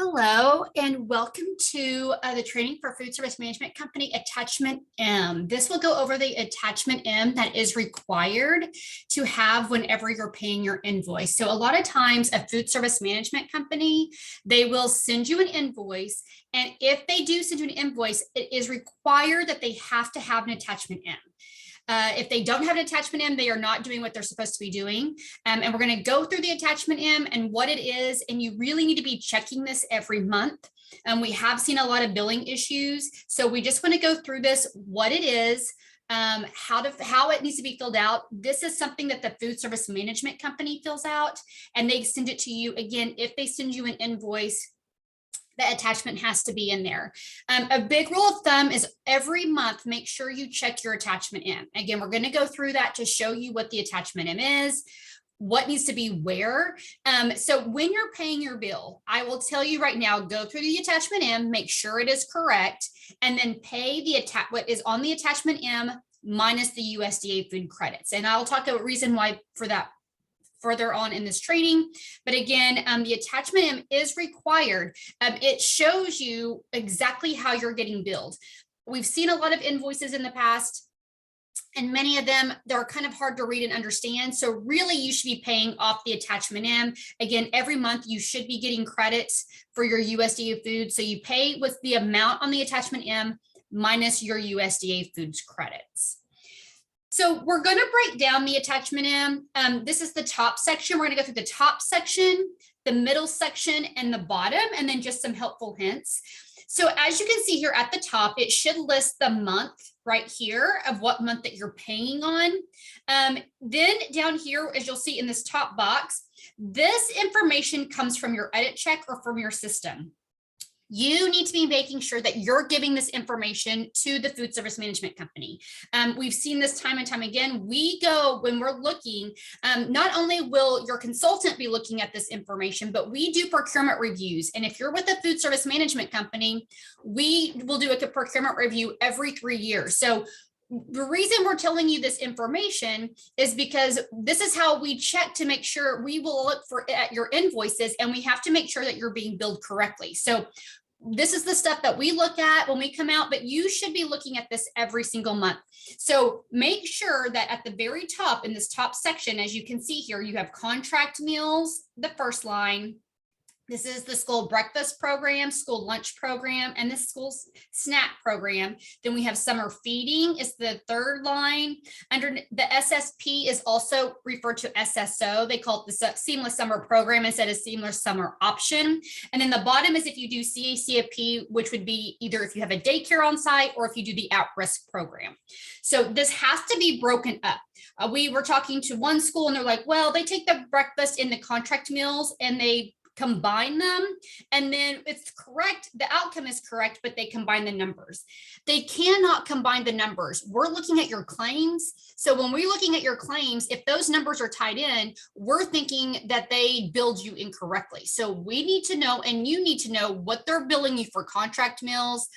Hello and welcome to the training for food service management company attachment M. This will go over the attachment M that is required to have whenever you're paying your invoice. So a lot of times a food service management company, they will send you an invoice, and if they do send you an invoice, it is required that they have to have an attachment M. If they don't have an attachment M, they are not doing what they're supposed to be doing. And we're going to go through the attachment M and what it is. And you really need to be checking this every month. We have seen a lot of billing issues. So we just want to go through this, what it is, how it needs to be filled out. This is something that the food service management company fills out, and they send it to you. Again, if they send you an invoice, the attachment has to be in there. A big rule of thumb is every month, make sure you check your attachment M. Again, we're going to go through that to show you what the attachment M is, what needs to be where. So when you're paying your bill, I will tell you right now, go through the attachment M, make sure it is correct, and then pay what is on the attachment M minus the USDA food credits. And I'll talk a reason why for that further on in this training. But again, the attachment M is required. It shows you exactly how you're getting billed. We've seen a lot of invoices in the past, and many of them, they're kind of hard to read and understand. So really you should be paying off the attachment M. Again, every month you should be getting credits for your USDA food. So you pay with the amount on the attachment M minus your USDA foods credits. So we're going to break down the attachment M. This is the top section. We're going to go through the top section, the middle section, and the bottom, and then just some helpful hints. So as you can see here at the top, it should list the month right here of what month that you're paying on. Then down here, as you'll see in this top box, this information comes from your edit check or from your system. You need to be making sure that you're giving this information to the food service management company. We've seen this time and time again. When we're looking, not only will your consultant be looking at this information, but we do procurement reviews. And if you're with a food service management company, we will do a procurement review every 3 years. So the reason we're telling you this information is because this is how we check to make sure. We will look at your invoices, and we have to make sure that you're being billed correctly. So this is the stuff that we look at when we come out, but you should be looking at this every single month. So make sure that at the very top, in this top section, as you can see here, you have contract meals, the first line. This is the school breakfast program, school lunch program, and the school snack program. Then we have summer feeding is the third line. Under the SSP is also referred to SSO. They call it the seamless summer program instead of seamless summer option. And then the bottom is if you do CACFP, which would be either if you have a daycare on site or if you do the at-risk program. So this has to be broken up. We were talking to one school and they're like, well, they take the breakfast in the contract meals and they combine them, and then it's correct, the outcome is correct, but they combine the numbers. They cannot combine the numbers. We're looking at your claims. So when we're looking at your claims, if those numbers are tied in, we're thinking that they billed you incorrectly. So we need to know, and you need to know, what they're billing you for contract meals,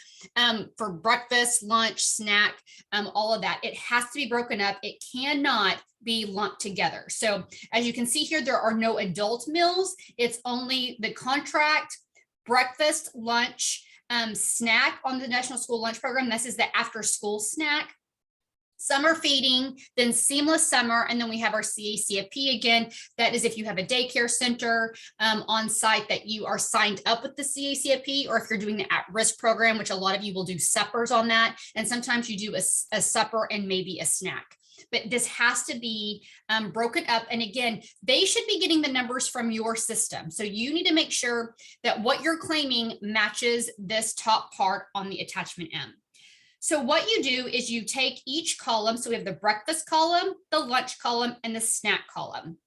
for breakfast, lunch, snack, all of that. It has to be broken up. It cannot be lumped together. So as you can see here, there are no adult meals. It's only the contract, breakfast, lunch, snack on the National School Lunch Program. This is the after school snack. Summer feeding, then seamless summer, and then we have our CACFP again. That is if you have a daycare center on site that you are signed up with the CACFP, or if you're doing the at-risk program, which a lot of you will do suppers on that, and sometimes you do a supper and maybe a snack. But this has to be broken up. And again, they should be getting the numbers from your system. So you need to make sure that what you're claiming matches this top part on the attachment M. So what you do is you take each column. So we have the breakfast column, the lunch column, and the snack column.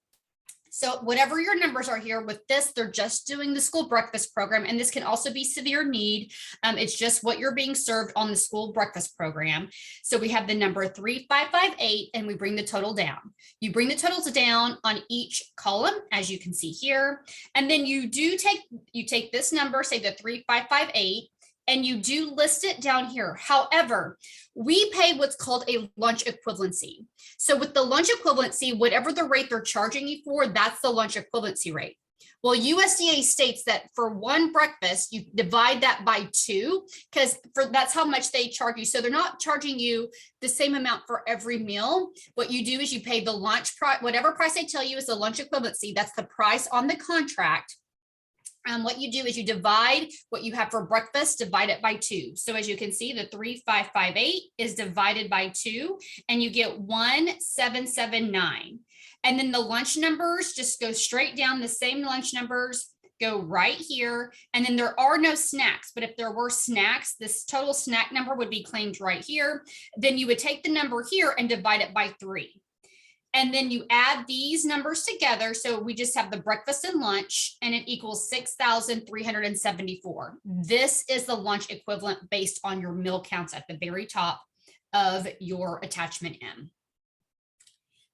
So whatever your numbers are here with this, they're just doing the school breakfast program. And this can also be severe need. It's just what you're being served on the school breakfast program. So we have the number 3558, and we bring the total down. You bring the totals down on each column, as you can see here. And then you take this number, say the 3558, and you do list it down here. However, we pay what's called a lunch equivalency. So with the lunch equivalency, whatever the rate they're charging you for, that's the lunch equivalency rate. Well, USDA states that for one breakfast, you divide that by 2 because that's how much they charge you. So they're not charging you the same amount for every meal. What you do is you pay the lunch price, whatever price they tell you is the lunch equivalency. That's the price on the contract. What you do is you divide what you have for breakfast, divide it by 2. So as you can see, the 3,558 is divided by 2, and you get 1,779. And then the lunch numbers just go straight down, the same lunch numbers go right here. And then there are no snacks, but if there were snacks, this total snack number would be claimed right here. Then you would take the number here and divide it by 3. And then you add these numbers together. So we just have the breakfast and lunch, and it equals 6,374. This is the lunch equivalent based on your meal counts at the very top of your attachment M.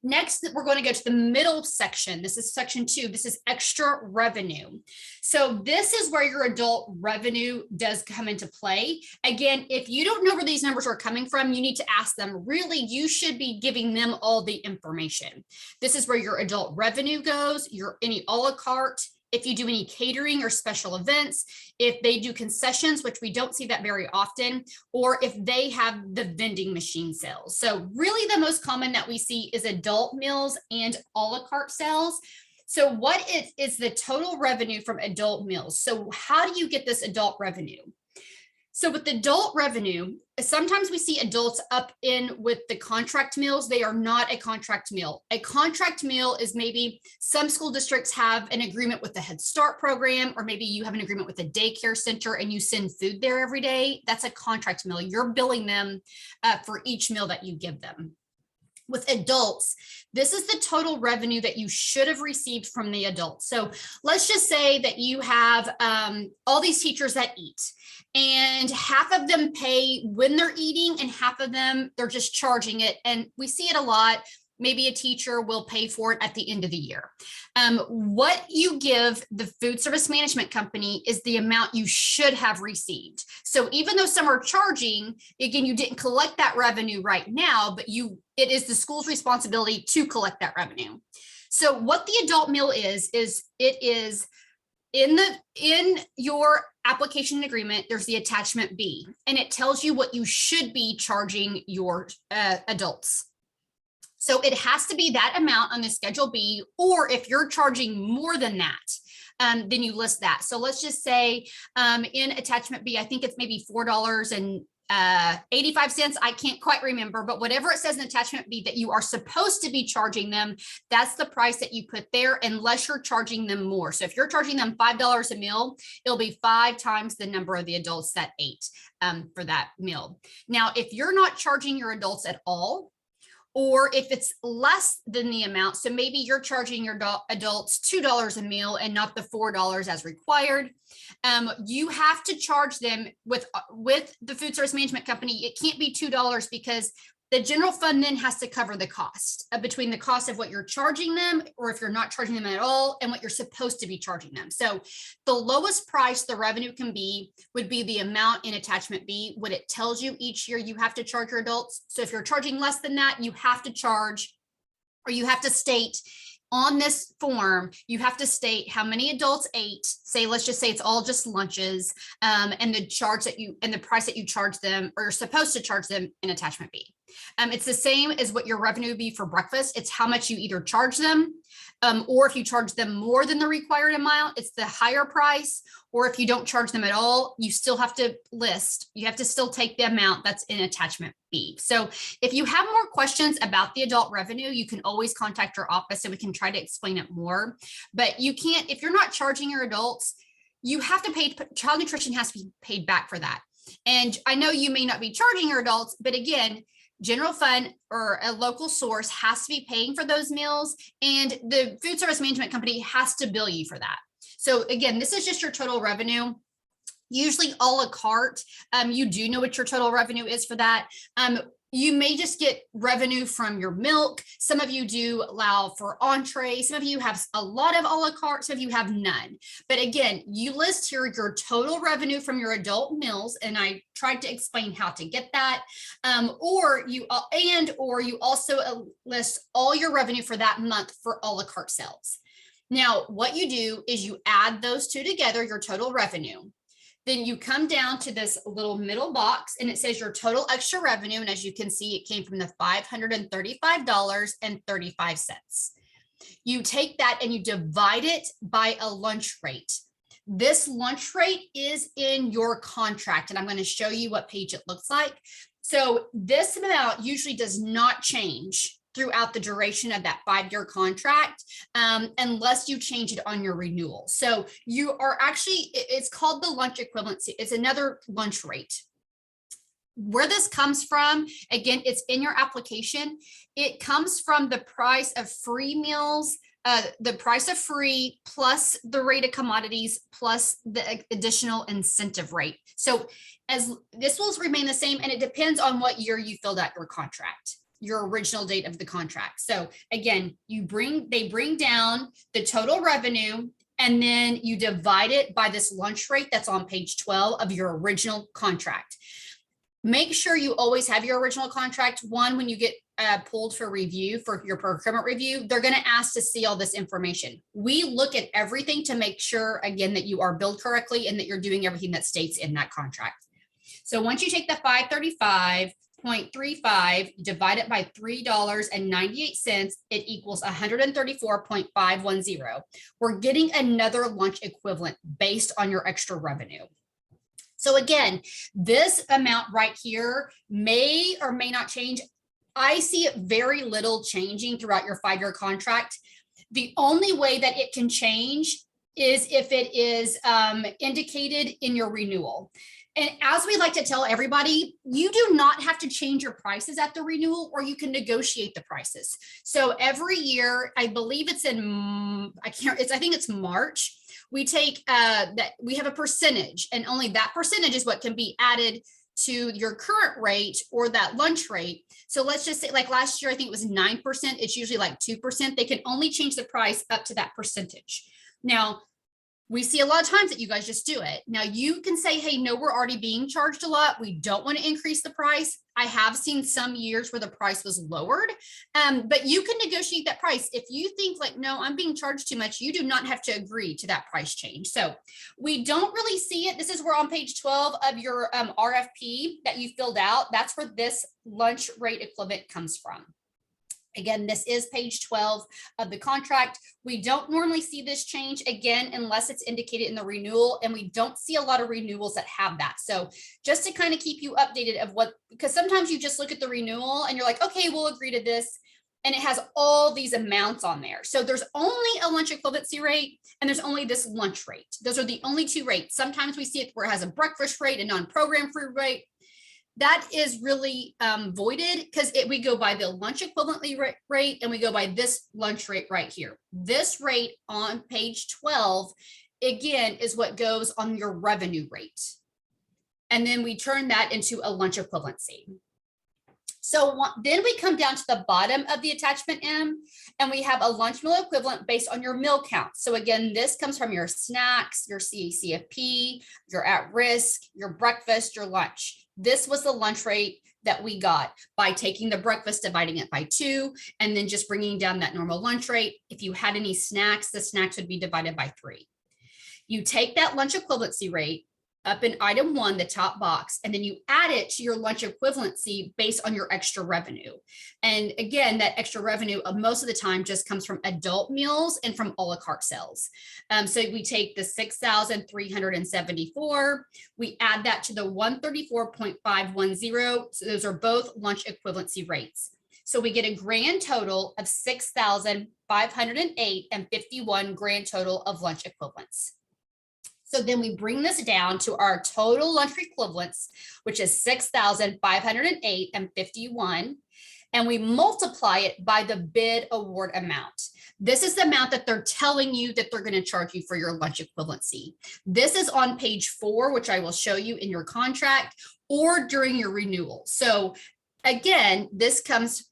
Next, we're going to go to the middle section. This is section 2. This is extra revenue. So this is where your adult revenue does come into play. Again, if you don't know where these numbers are coming from, you need to ask them. Really, you should be giving them all the information. This is where your adult revenue goes, your any a la carte, if you do any catering or special events, if they do concessions, which we don't see that very often, or if they have the vending machine sales. So really the most common that we see is adult meals and a la carte sales. So what is the total revenue from adult meals? So how do you get this adult revenue? So with adult revenue, sometimes we see adults up in with the contract meals. They are not a contract meal. A contract meal is maybe some school districts have an agreement with the Head Start program, or maybe you have an agreement with a daycare center and you send food there every day. That's a contract meal. You're billing them for each meal that you give them. With adults, this is the total revenue that you should have received from the adults. So let's just say that you have all these teachers that eat, and half of them pay when they're eating and half of them, they're just charging it. And we see it a lot. Maybe a teacher will pay for it at the end of the year. What you give the food service management company is the amount you should have received. So even though some are charging, again, you didn't collect that revenue right now, but it is the school's responsibility to collect that revenue. So what the adult meal is it is in your application agreement, there's the attachment B, and it tells you what you should be charging your adults. So it has to be that amount on the Schedule B, or if you're charging more than that, then you list that. So let's just say in attachment B, I think it's maybe $4.85. I can't quite remember, but whatever it says in attachment B that you are supposed to be charging them, that's the price that you put there, unless you're charging them more. So if you're charging them $5 a meal, it'll be 5 times the number of the adults that ate for that meal. Now, if you're not charging your adults at all, or if it's less than the amount, so maybe you're charging your adults $2 a meal and not the $4 as required, you have to charge them with the food service management company. It can't be $2 because the general fund then has to cover the cost between the cost of what you're charging them, or if you're not charging them at all, and what you're supposed to be charging them. So the lowest price the revenue can be would be the amount in attachment B, what it tells you each year you have to charge your adults. So if you're charging less than that, you have to charge, or you have to state on this form, you have to state how many adults ate. Say, let's just say it's all just lunches, and the charge that you, and the price that you charge them, or you're supposed to charge them in attachment B. It's the same as what your revenue would be for breakfast. It's how much you either charge them, or if you charge them more than the required amount, it's the higher price. Or if you don't charge them at all, you still have to list, you have to still take the amount that's in attachment B. So if you have more questions about the adult revenue, you can always contact our office and we can try to explain it more. But you can't, if you're not charging your adults, you have to pay, child nutrition has to be paid back for that. And I know you may not be charging your adults, but again, general fund or a local source has to be paying for those meals, and the food service management company has to bill you for that. So again, this is just your total revenue. Usually a la carte, you do know what your total revenue is for that. You may just get revenue from your milk. Some of you do allow for entree. Some of you have a lot of a la carte. Some of you have none. But again, you list here your total revenue from your adult meals, and I tried to explain how to get that. Or you also list all your revenue for that month for a la carte sales. Now, what you do is you add those two together, your total revenue. Then you come down to this little middle box and it says your total extra revenue. And as you can see, it came from the $535.35. You take that and you divide it by a lunch rate. This lunch rate is in your contract, and I'm going to show you what page it looks like. So this amount usually does not change throughout the duration of that 5-year contract, unless you change it on your renewal. So you are actually, it's called the lunch equivalency. It's another lunch rate. Where this comes from, again, it's in your application. It comes from the price of free meals, the price of free plus the rate of commodities plus the additional incentive rate. So as this will remain the same, and it depends on what year you filled out your contract, your original date of the contract. So again, they bring down the total revenue, and then you divide it by this lunch rate that's on page 12 of your original contract. Make sure you always have your original contract. One, when you get pulled for review, for your procurement review, they're going to ask to see all this information. We look at everything to make sure, again, that you are billed correctly and that you're doing everything that states in that contract. So once you take the 535.35, divide it by $3.98, it equals 134.510. We're getting another lunch equivalent based on your extra revenue. So again, this amount right here may or may not change. I see it very little changing throughout your 5-year contract. The only way that it can change is if it is indicated in your renewal. And as we like to tell everybody, you do not have to change your prices at the renewal, or you can negotiate the prices. So every year, I believe it's in, I think it's March, we take that we have a percentage, and only that percentage is what can be added to your current rate or that lunch rate. So let's just say, like last year, I think it was 9%. It's usually like 2%. They can only change the price up to that percentage. Now, we see a lot of times that you guys just do it. Now you can say, hey, no, we're already being charged a lot. We don't want to increase the price. I have seen some years where the price was lowered, but you can negotiate that price. If you think like, no, I'm being charged too much, you do not have to agree to that price change. So we don't really see it. This is where on page 12 of your RFP that you filled out, that's where this lunch rate equivalent comes from. Again, this is page 12 of the contract. We don't normally see this change, again, unless it's indicated in the renewal, and we don't see a lot of renewals that have that. So just to kind of keep you updated of what, because sometimes you just look at the renewal and you're like, okay, we'll agree to this, and it has all these amounts on there. So there's only a lunch equivalency rate, and there's only this lunch rate. Those are the only two rates. Sometimes we see it where it has a breakfast rate, a non-program food rate. That is really voided, because we go by the lunch equivalently rate, and we go by this lunch rate right here. This rate on page 12, again, is what goes on your revenue rate. And then we turn that into a lunch equivalency. So then we come down to the bottom of the attachment M, and we have a lunch meal equivalent based on your meal count. So again, this comes from your snacks, your CACFP, your at risk, your breakfast, your lunch. This was the lunch rate that we got by taking the breakfast, dividing it by 2, and then just bringing down that normal lunch rate. If you had any snacks, the snacks would be divided by 3. You take that lunch equivalency rate up in item 1, the top box, and then you add it to your lunch equivalency based on your extra revenue. And again, that extra revenue most of the time just comes from adult meals and from a la carte sales. So we take the 6,374, we add that to the 134.510. So those are both lunch equivalency rates. So we get a grand total of 6,508 and 51 grand total of lunch equivalents. So then we bring this down to our total lunch equivalents, which is 6,508 and 51. And we multiply it by the bid award amount. This is the amount that they're telling you that they're going to charge you for your lunch equivalency. This is on page 4, which I will show you in your contract or during your renewal. So again,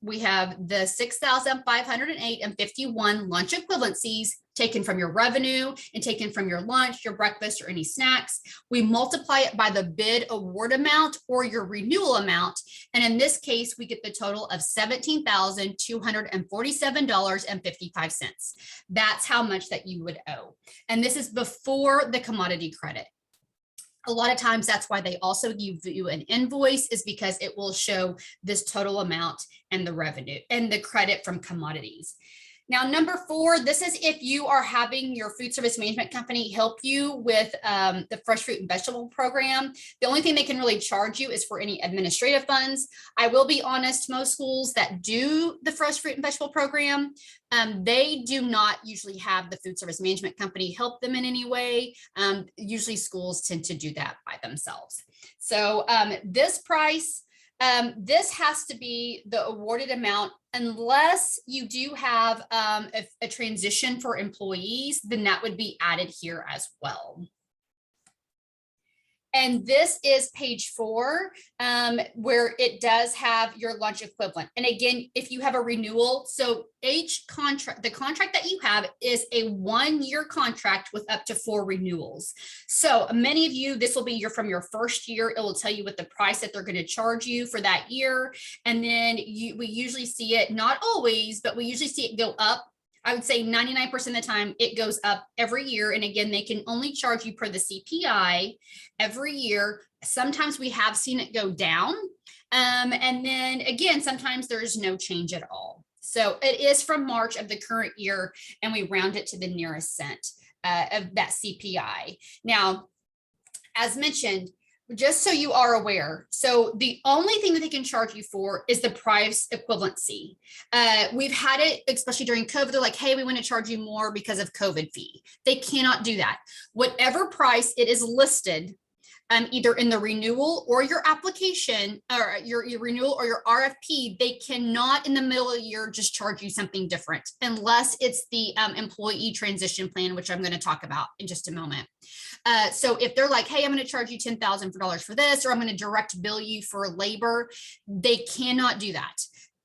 we have the 6,508 and 51 lunch equivalencies taken from your revenue and taken from your lunch, your breakfast, or any snacks. We multiply it by the bid award amount or your renewal amount. And in this case, we get the total of $17,247.55. That's how much that you would owe. And this is before the commodity credit. A lot of times that's why they also give you an invoice, is because it will show this total amount and the revenue and the credit from commodities. Now, number 4, this is if you are having your food service management company help you with the fresh fruit and vegetable program. The only thing they can really charge you is for any administrative funds. I will be honest, most schools that do the fresh fruit and vegetable program, they do not usually have the food service management company help them in any way. Usually schools tend to do that by themselves. So this price, this has to be the awarded amount unless you do have a transition for employees, then that would be added here as well. And this is page 4, where it does have your lunch equivalent. And again, if you have a renewal, so each contract, the contract that you have is a 1-year contract with up to 4 renewals. So many of you, this will be from your first year. It will tell you what the price that they're going to charge you for that year. And then we usually see it, not always, but we usually see it go up. I would say 99% of the time it goes up every year. And again, they can only charge you per the CPI every year. Sometimes we have seen it go down. And then again, sometimes there's no change at all. So it is from March of the current year, and we round it to the nearest cent of that CPI. Now, as mentioned, just so you are aware, so the only thing that they can charge you for is the price equivalency. We've had it, especially during COVID, they're like, hey, we want to charge you more because of COVID fee. They cannot do that. Whatever price it is listed, either in the renewal or your application, or your renewal or your RFP, they cannot in the middle of the year just charge you something different unless it's the employee transition plan, which I'm going to talk about in just a moment. So if they're like, hey, I'm going to charge you $10,000 for this, or I'm going to direct bill you for labor, they cannot do that.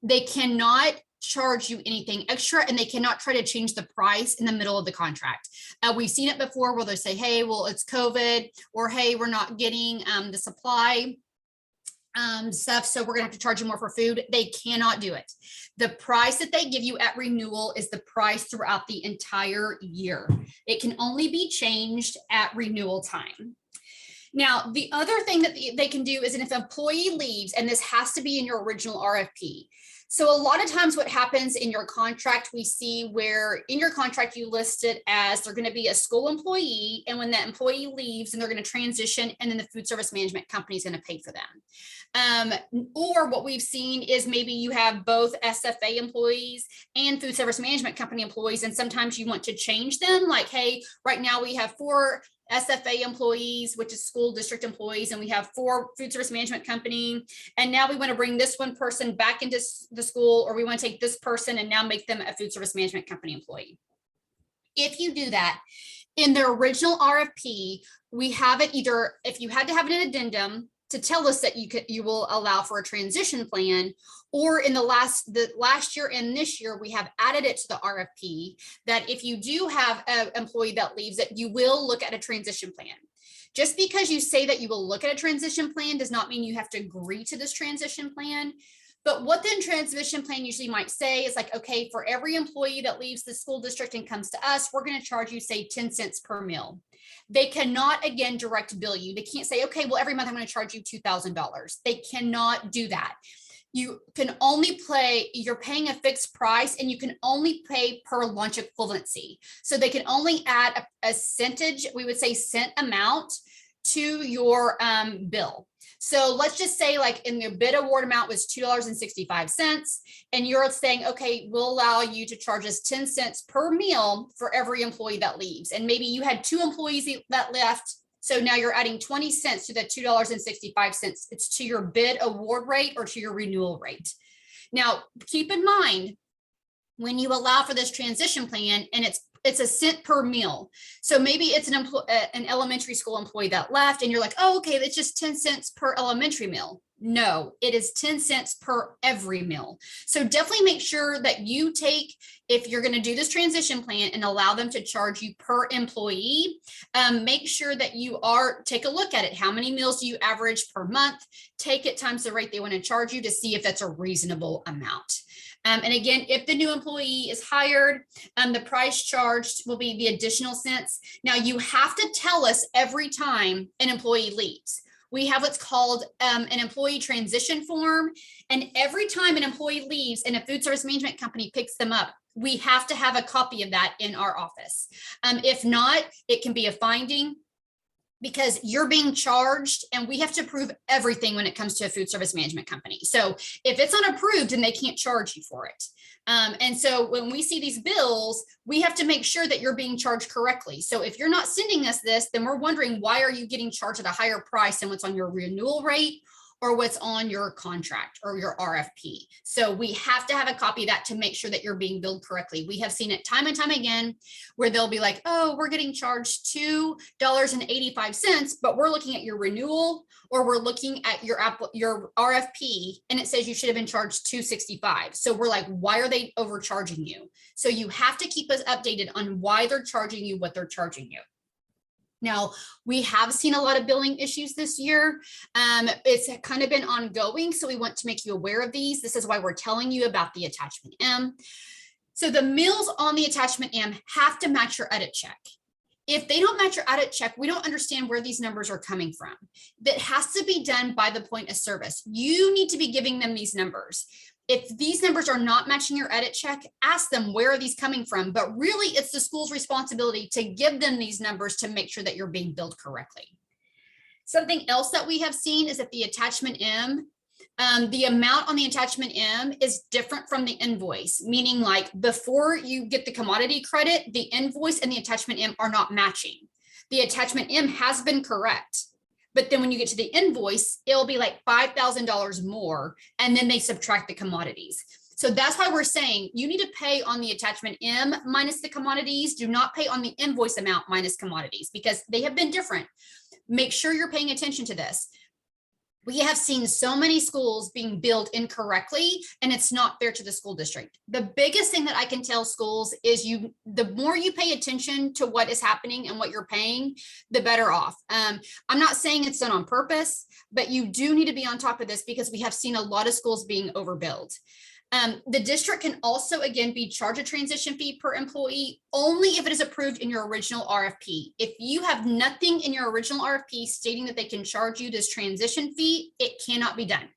They cannot charge you anything extra, and they cannot try to change the price in the middle of the contract. We've seen it before where they say, hey, well, it's COVID, or hey, we're not getting the supply stuff, so we're gonna have to charge you more for food. They cannot do it. The price that they give you at renewal is the price throughout the entire year. It can only be changed at renewal time. Now, the other thing that they can do is, if an employee leaves, and this has to be in your original RFP. So a lot of times what happens in your contract, we see where in your contract you list it as they're going to be a school employee, and when that employee leaves and they're going to transition, and then the food service management company is going to pay for them. Or what we've seen is maybe you have both SFA employees and food service management company employees, and sometimes you want to change them. Like, hey, right now we have 4 SFA employees, which is school district employees, and we have 4 food service management company. And now we want to bring this one person back into the school, or we want to take this person and now make them a food service management company employee. If you do that in the original RFP, we have it either, if you had to have an addendum to tell us that you will allow for a transition plan, or in the last year and this year, we have added it to the RFP that if you do have an employee that leaves, that you will look at a transition plan. Just because you say that you will look at a transition plan does not mean you have to agree to this transition plan. But what the transition plan usually might say is like, okay, for every employee that leaves the school district and comes to us, we're going to charge you, say, 10 cents per meal. They cannot, again, direct bill you. They can't say, okay, well, every month I'm going to charge you $2,000. They cannot do that. You can only you're paying a fixed price, and you can only pay per lunch equivalency. So they can only add a percentage, we would say cent amount, to your bill. So let's just say, like, in the bid award amount was $2.65, and you're saying, okay, we'll allow you to charge us 10 cents per meal for every employee that leaves. And maybe you had 2 employees that left. So now you're adding 20 cents to the $2.65. It's to your bid award rate or to your renewal rate. Now, keep in mind, when you allow for this transition plan, and it's a cent per meal. So maybe it's an elementary school employee that left, and you're like, oh, okay, that's just 10 cents per elementary meal. No, it is 10 cents per every meal. So definitely make sure that you take, if you're going to do this transition plan and allow them to charge you per employee, make sure that take a look at it. How many meals do you average per month? Take it times the rate they want to charge you to see if that's a reasonable amount. And again, if the new employee is hired, the price charged will be the additional cents. Now you have to tell us every time an employee leaves. We have what's called an employee transition form. And every time an employee leaves and a food service management company picks them up, we have to have a copy of that in our office. If not, it can be a finding, because you're being charged and we have to prove everything when it comes to a food service management company. So if it's unapproved, then they can't charge you for it. And so when we see these bills, we have to make sure that you're being charged correctly. So if you're not sending us this, then we're wondering, why are you getting charged at a higher price than what's on your renewal rate or what's on your contract or your RFP. So we have to have a copy of that to make sure that you're being billed correctly. We have seen it time and time again where they'll be like, oh, we're getting charged $2.85, but we're looking at your renewal, or we're looking at your RFP and it says you should have been charged $2.65. So we're like, why are they overcharging you? So you have to keep us updated on why they're charging you what they're charging you. Now, we have seen a lot of billing issues this year. It's kind of been ongoing, so we want to make you aware of these. This is why we're telling you about the attachment M. So the meals on the attachment M have to match your edit check. If they don't match your edit check, we don't understand where these numbers are coming from. That has to be done by the point of service. You need to be giving them these numbers. If these numbers are not matching your edit check, ask them, where are these coming from? But really, it's the school's responsibility to give them these numbers to make sure that you're being billed correctly. Something else that we have seen is that the attachment M, the amount on the attachment M is different from the invoice, meaning like before you get the commodity credit, the invoice and the attachment M are not matching. The attachment M has been correct, but then when you get to the invoice, it'll be like $5,000 more, and then they subtract the commodities. So that's why we're saying you need to pay on the attachment M minus the commodities. Do not pay on the invoice amount minus commodities, because they have been different. Make sure you're paying attention to this. We have seen so many schools being billed incorrectly, and it's not fair to the school district. The biggest thing that I can tell schools is the more you pay attention to what is happening and what you're paying, the better off. I'm not saying it's done on purpose, but you do need to be on top of this, because we have seen a lot of schools being overbilled. The district can also, again, be charged a transition fee per employee only if it is approved in your original RFP. If you have nothing in your original RFP stating that they can charge you this transition fee, it cannot be done.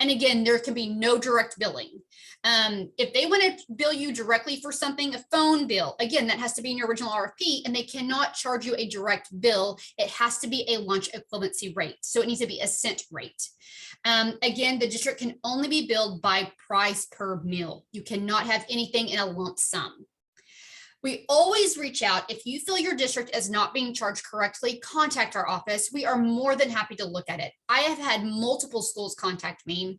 And again, there can be no direct billing. If they want to bill you directly for something, a phone bill, again, that has to be in your original RFP, and they cannot charge you a direct bill. It has to be a lunch equivalency rate. So it needs to be a cent rate. Again, the district can only be billed by price per meal. You cannot have anything in a lump sum. We always reach out. If you feel your district is not being charged correctly, contact our office. We are more than happy to look at it. I have had multiple schools contact me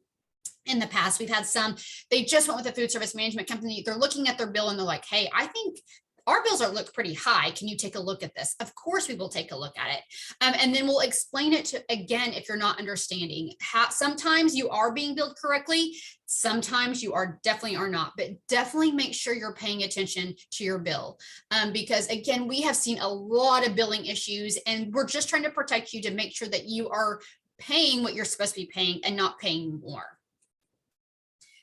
in the past. We've had some, they just went with a food service management company. They're looking at their bill and they're like, hey, I think our bills look pretty high. Can you take a look at this? Of course, we will take a look at it. And then we'll explain it to, again, if you're not understanding how sometimes you are being billed correctly. Sometimes you definitely are not, but definitely make sure you're paying attention to your bill. Because again, we have seen a lot of billing issues, and we're just trying to protect you to make sure that you are paying what you're supposed to be paying and not paying more.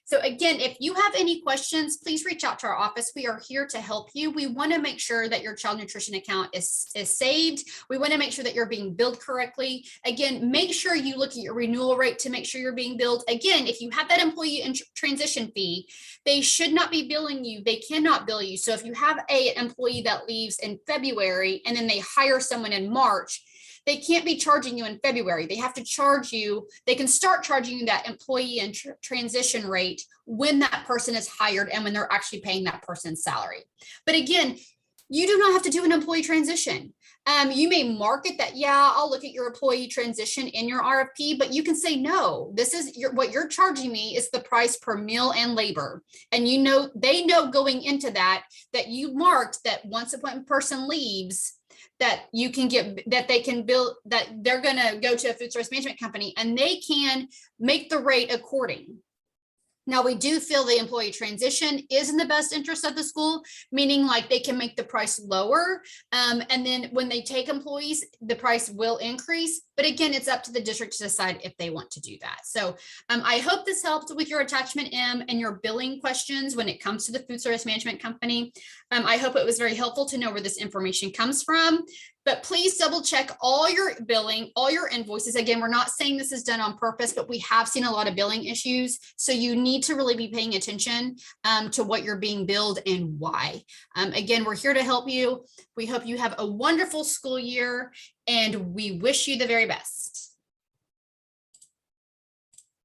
So again, if you have any questions, please reach out to our office. We are here to help you. We want to make sure that your child nutrition account is saved. We want to make sure that you're being billed correctly. Again, make sure you look at your renewal rate to make sure you're being billed. Again, if you have that employee transition fee, they should not be billing you. They cannot bill you. So if you have an employee that leaves in February and then they hire someone in March, they can't be charging you in February. They have to charge you. They can start charging you that employee and transition rate when that person is hired and when they're actually paying that person's salary. But again, you do not have to do an employee transition. You may market that, yeah, I'll look at your employee transition in your RFP, but you can say, no, this is what you're charging me is the price per meal and labor. And they know going into that you marked that once a person leaves, that you can get, that they can build, that they're going to go to a food service management company and they can make the rate according. Now, we do feel the employee transition is in the best interest of the school, meaning like they can make the price lower. And then when they take employees, the price will increase. But again, it's up to the district to decide if they want to do that. So I hope this helped with your attachment M and your billing questions when it comes to the food service management company. I hope it was very helpful to know where this information comes from. But please double check all your billing, all your invoices. Again, we're not saying this is done on purpose, but we have seen a lot of billing issues. So you need to really be paying attention to what you're being billed and why. Again, we're here to help you. We hope you have a wonderful school year and we wish you the very best.